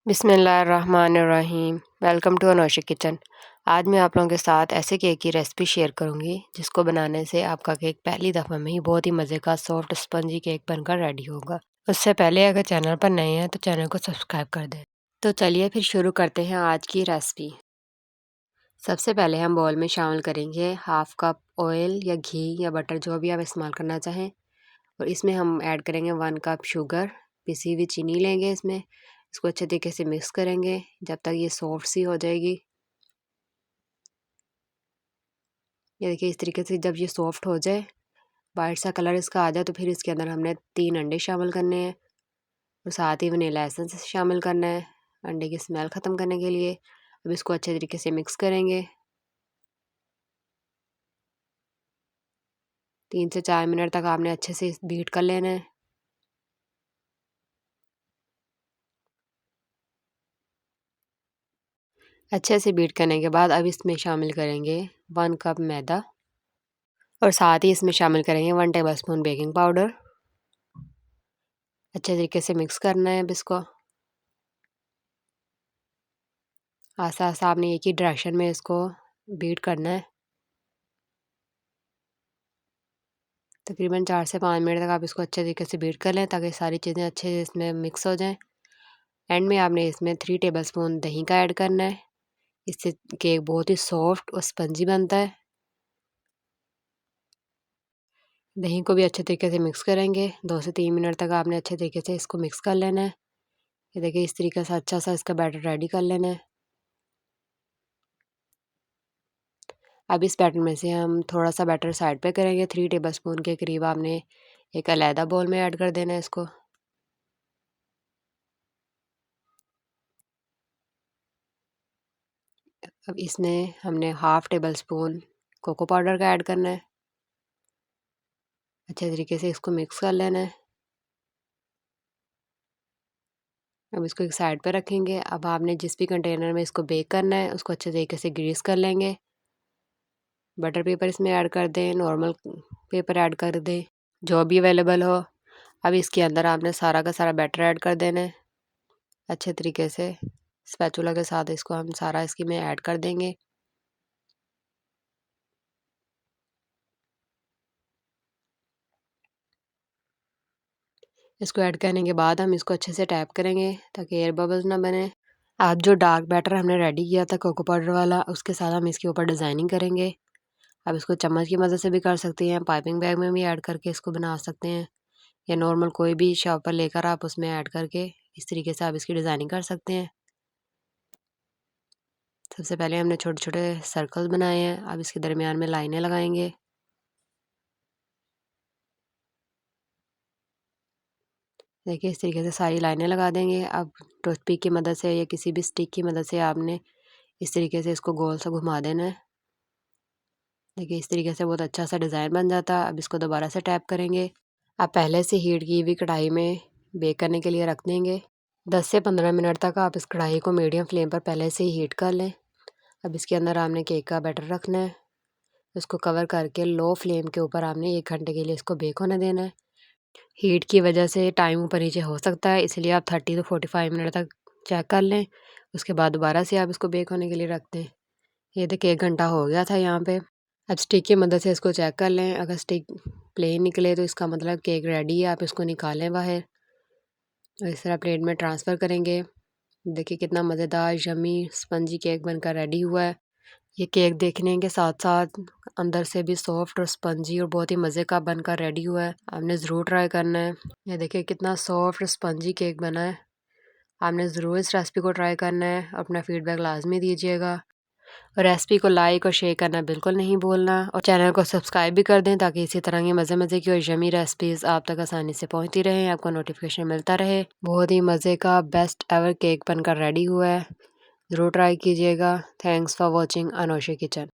बिस्मिल्लाहिर्रहमानिर्रहीम। Welcome to Anosha kitchen. आज मैं आप लोगों के साथ ऐसे केक की रेसिपी शेयर करूंगी जिसको बनाने से आपका केक पहली दफ़ा में ही बहुत ही मज़े का सॉफ्ट स्पंजी केक बनकर रेडी होगा। उससे पहले अगर चैनल पर नए हैं तो चैनल को सब्सक्राइब कर दें। तो चलिए फिर शुरू करते हैं आज की रेसिपी। सबसे पहले हम बाउल में शामिल करेंगे हाफ़ कप ऑयल या घी या बटर, जो भी आप इस्तेमाल करना चाहें, और इसमें हम ऐड करेंगे 1 कप शुगर। पिसी हुई चीनी लेंगे, इसको अच्छे तरीके से मिक्स करेंगे जब तक ये सॉफ्ट सी हो जाएगी। ये देखिए, इस तरीके से जब ये सॉफ्ट हो जाए, वाइट सा कलर इसका आ जाए, तो फिर इसके अंदर हमने 3 अंडे शामिल करने हैं और साथ ही वनीला एसेंस शामिल करना है अंडे की स्मेल ख़त्म करने के लिए। अब इसको अच्छे तरीके से मिक्स करेंगे। 3 से 4 मिनट तक आपने अच्छे से बीट कर लेना है। अच्छे से बीट करने के बाद अब इसमें शामिल करेंगे 1 कप मैदा और साथ ही इसमें शामिल करेंगे 1 टेबलस्पून बेकिंग पाउडर। अच्छे तरीके से मिक्स करना है अब इसको। आस्ता आस्ता आपने एक ही डायरेक्शन में इसको बीट करना है। तकरीबन 4 से 5 मिनट तक आप इसको अच्छे तरीके से बीट कर लें ताकि सारी चीज़ें अच्छे से इसमें मिक्स हो जाएं। एंड में आपने इसमें 3 टेबलस्पून दही का ऐड करना है। इससे केक बहुत ही सॉफ्ट और स्पंजी बनता है। दही को भी अच्छे तरीके से मिक्स करेंगे। 2 से 3 मिनट तक आपने अच्छे तरीके से इसको मिक्स कर लेना है। ये देखिए, इस तरीके से अच्छा सा इसका बैटर रेडी कर लेना है। अब इस बैटर में से हम थोड़ा सा बैटर साइड पे करेंगे। 3 टेबलस्पून के करीब आपने एक अलहदा बाउल में ऐड कर देना है इसको। अब इसमें हमने half tablespoon cocoa powder का ऐड करना है। अच्छे तरीके से इसको मिक्स कर लेना है। अब इसको एक साइड पे रखेंगे। अब आपने जिस भी कंटेनर में इसको बेक करना है उसको अच्छे तरीके से ग्रीस कर लेंगे। बटर पेपर इसमें ऐड कर दें, नॉर्मल पेपर ऐड कर दें, जो भी अवेलेबल हो। अब इसके अंदर आपने सारा का सारा बैटर ऐड कर देना है। अच्छे तरीके से स्पैचुला के साथ इसको हम सारा इसकी में ऐड कर देंगे। इसको ऐड करने के बाद हम इसको अच्छे से टैप करेंगे ताकि एयर बबल्स ना बने। आप जो डार्क बैटर हमने रेडी किया था कोको पाउडर वाला, उसके साथ हम इसके ऊपर डिज़ाइनिंग करेंगे। आप इसको चम्मच की मदद से भी कर सकते हैं, पाइपिंग बैग में भी ऐड करके इसको बना सकते हैं, या नॉर्मल कोई भी शॉपर लेकर आप उसमें ऐड करके इस तरीके से आप इसकी डिज़ाइनिंग कर सकते हैं। सबसे पहले हमने छोटे छोटे सर्कल बनाए हैं। अब इसके दरमियान में लाइनें लगाएंगे। देखिए, इस तरीके से सारी लाइनें लगा देंगे। अब टूथपिक की मदद से या किसी भी स्टिक की मदद से आपने इस तरीके से इसको गोल सा घुमा देना है। देखिए, इस तरीके से बहुत अच्छा सा डिज़ाइन बन जाता है। अब इसको दोबारा से टैप करेंगे। आप पहले से हीट की हुई कढ़ाई में बेक करने के लिए रख देंगे। 10 से 15 मिनट तक आप इस कढ़ाई को मीडियम फ्लेम पर पहले से ही हीट कर लें। अब इसके अंदर आपने केक का बैटर रखना है। इसको कवर करके लो फ्लेम के ऊपर आपने 1 घंटे के लिए इसको बेक होने देना है। हीट की वजह से टाइम ऊपर नीचे हो सकता है, इसलिए आप 30 to 45 मिनट तक चेक कर लें। उसके बाद दोबारा से आप इसको बेक होने के लिए रख दें। ये देखिए, 1 घंटा हो गया था यहाँ पे। अब स्टिक की मदद से इसको चेक कर लें। अगर स्टिक प्लेन निकले तो इसका मतलब केक रेडी है। आप इसको निकालें बाहर और इस तरह प्लेट में ट्रांसफ़र करेंगे। देखिए, कितना मज़ेदार यम्मी स्पंजी केक बनकर रेडी हुआ है। ये केक देखने के साथ-साथ अंदर से भी सॉफ्ट और स्पंजी और बहुत ही मज़े का बनकर रेडी हुआ है। आपने ज़रूर ट्राई करना है। ये देखिए, कितना सॉफ्ट स्पंजी केक बना है। आपने ज़रूर इस रेसिपी को ट्राई करना है। अपना फ़ीडबैक लाज़मी दीजिएगा और रेसिपी को लाइक और शेयर करना बिल्कुल नहीं भूलना, और चैनल को सब्सक्राइब भी कर दें ताकि इसी तरह की मज़े मज़े की और यम्मी रेसिपीज़ आप तक आसानी से पहुँचती रहें, आपको नोटिफिकेशन मिलता रहे। बहुत ही मज़े का बेस्ट एवर केक बनकर रेडी हुआ है। ज़रूर ट्राई कीजिएगा। Thanks for watching Anosha kitchen.